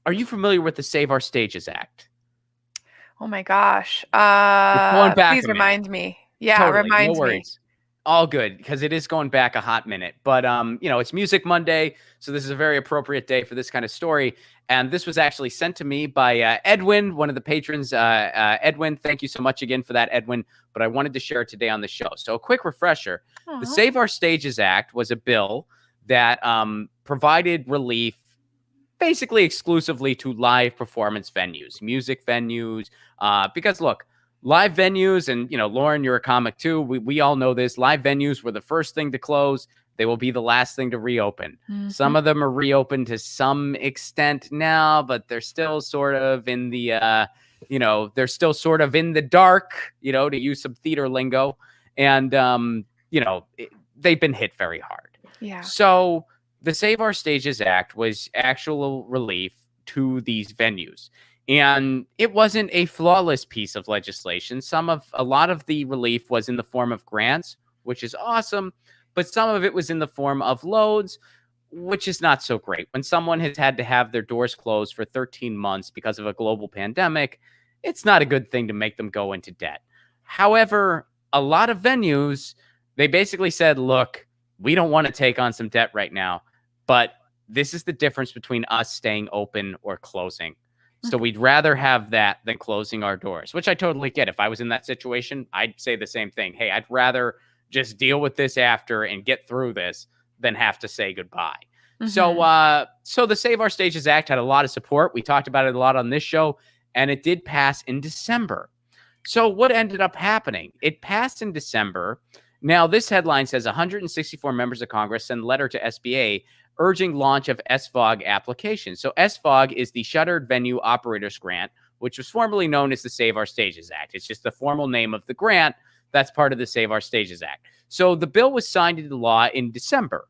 Are you familiar with the Save Our Stages Act? Oh my gosh. It's going back Please a minute. remind me. Yeah, Totally, no remind me. worries. All good, because it is going back a hot minute. But it's Music Monday, so this is a very appropriate day for this kind of story. And this was actually sent to me by Edwin, one of the patrons. Edwin, thank you so much again for that, Edwin. But I wanted to share it today on the show. So a quick refresher: the Save Our Stages Act was a bill that provided relief basically exclusively to live performance venues, music venues. Because look, live venues, and Lauren, you're a comic too. We all know this. Live venues were the first thing to close. They will be the last thing to reopen. Mm-hmm. Some of them are reopened to some extent now, but they're still sort of in the, they're still sort of in the dark, to use some theater lingo. And, they've been hit very hard. Yeah. So the Save Our Stages Act was actual relief to these venues. And it wasn't a flawless piece of legislation. A lot of the relief was in the form of grants, which is awesome, but some of it was in the form of loans, which is not so great. When someone has had to have their doors closed for 13 months because of a global pandemic, it's not a good thing to make them go into debt. However, a lot of venues, they basically said, look, we don't want to take on some debt right now, but this is the difference between us staying open or closing. So we'd rather have that than closing our doors, which I totally get. If I was in that situation, I'd say the same thing. Hey, I'd rather just deal with this after and get through this than have to say goodbye. Mm-hmm. So the Save Our Stages Act had a lot of support. We talked about it a lot on this show, and it did pass in December. So what ended up happening? It passed in December. Now, this headline says 164 members of Congress send letter to SBA urging launch of SVOG application. So SVOG is the Shuttered Venue Operators Grant, which was formerly known as the Save Our Stages Act. It's just the formal name of the grant that's part of the Save Our Stages Act. So the bill was signed into law in December.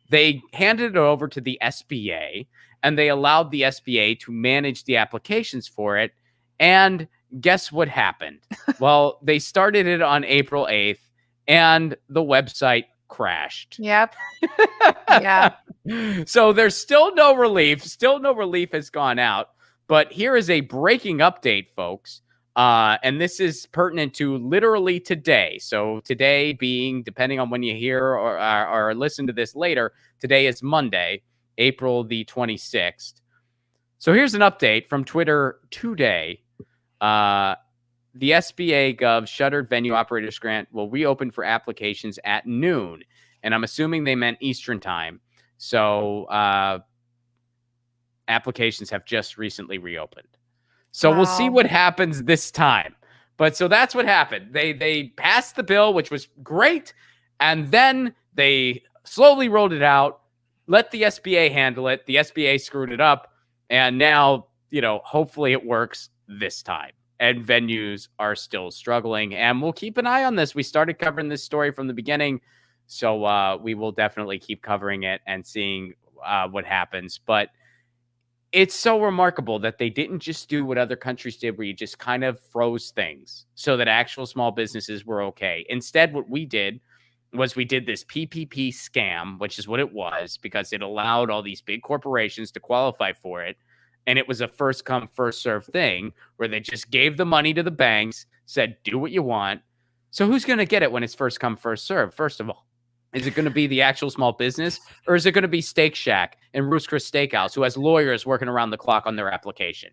They handed it over to the SBA, and they allowed the SBA to manage the applications for it. And guess what happened? Well, they started it on April 8th, and the website crashed. Yep. Yeah. So there's still no relief. Still no relief has gone out. But here is a breaking update, folks. And this is pertinent to literally today. So today being, depending on when you hear or listen to this later, today is Monday, April the 26th. So here's an update from Twitter today. The SBA Gov Shuttered Venue Operators Grant will reopen for applications at noon. And I'm assuming they meant Eastern time. So applications have just recently reopened. So We'll see what happens this time. But so that's what happened. They passed the bill, which was great. And then they slowly rolled it out, let the SBA handle it. The SBA screwed it up. And now, hopefully it works this time. And venues are still struggling. And we'll keep an eye on this. We started covering this story from the beginning. So we will definitely keep covering it and seeing what happens. But it's so remarkable that they didn't just do what other countries did, where you just kind of froze things so that actual small businesses were okay. Instead, what we did was we did this PPP scam, which is what it was, because it allowed all these big corporations to qualify for it. And it was a first come, first serve thing where they just gave the money to the banks, said, do what you want. So who's going to get it when it's first come, first serve? First of all, is it going to be the actual small business, or is it going to be Steak Shack and Roost Chris Steakhouse, who has lawyers working around the clock on their application?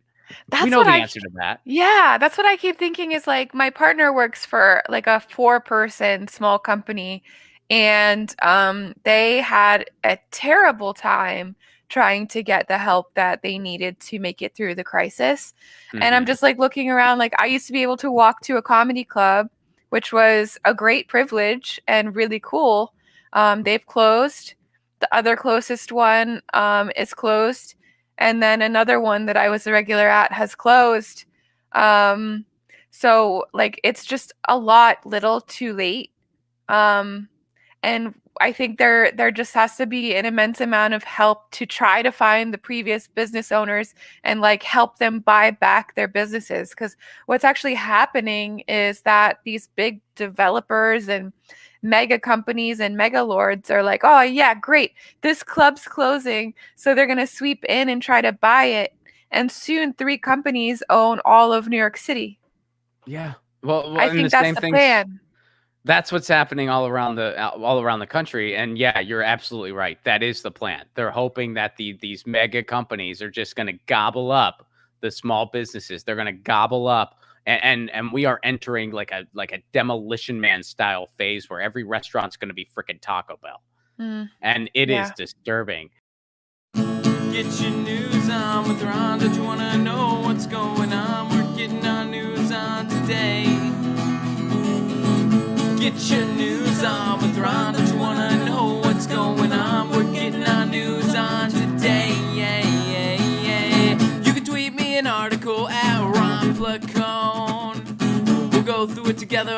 We know the answer to that. Yeah, that's what I keep thinking is like my partner works for like a 4-person small company, and they had a terrible time trying to get the help that they needed to make it through the crisis. Mm-hmm. And I'm just like looking around, like I used to be able to walk to a comedy club, which was a great privilege and really cool. They've closed. The other closest one is closed. And then another one that I was a regular at has closed. So like, it's just a little too late. And I think there just has to be an immense amount of help to try to find the previous business owners and like help them buy back their businesses. Because what's actually happening is that these big developers and mega companies and mega lords are like, oh yeah, great, this club's closing, so they're going to sweep in and try to buy it. and soon 3 companies own all of New York City. Yeah. Well, I and the think that's same the things. plan. That's what's happening all around the country. And yeah, you're absolutely right. That is the plan. They're hoping that these mega companies are just going to gobble up the small businesses. They're going to gobble up, and we are entering like a Demolition Man style phase where every restaurant's going to be freaking Taco Bell, and it is Yeah. disturbing. Get your news on with Ron. Don't you want to know what's going on? We're getting our news on today. Get your news on with Ron. Don't you want to know what's going on? We're getting our news on today. Yeah, yeah, yeah. You can tweet me an article at Ron Placone. We'll go through it together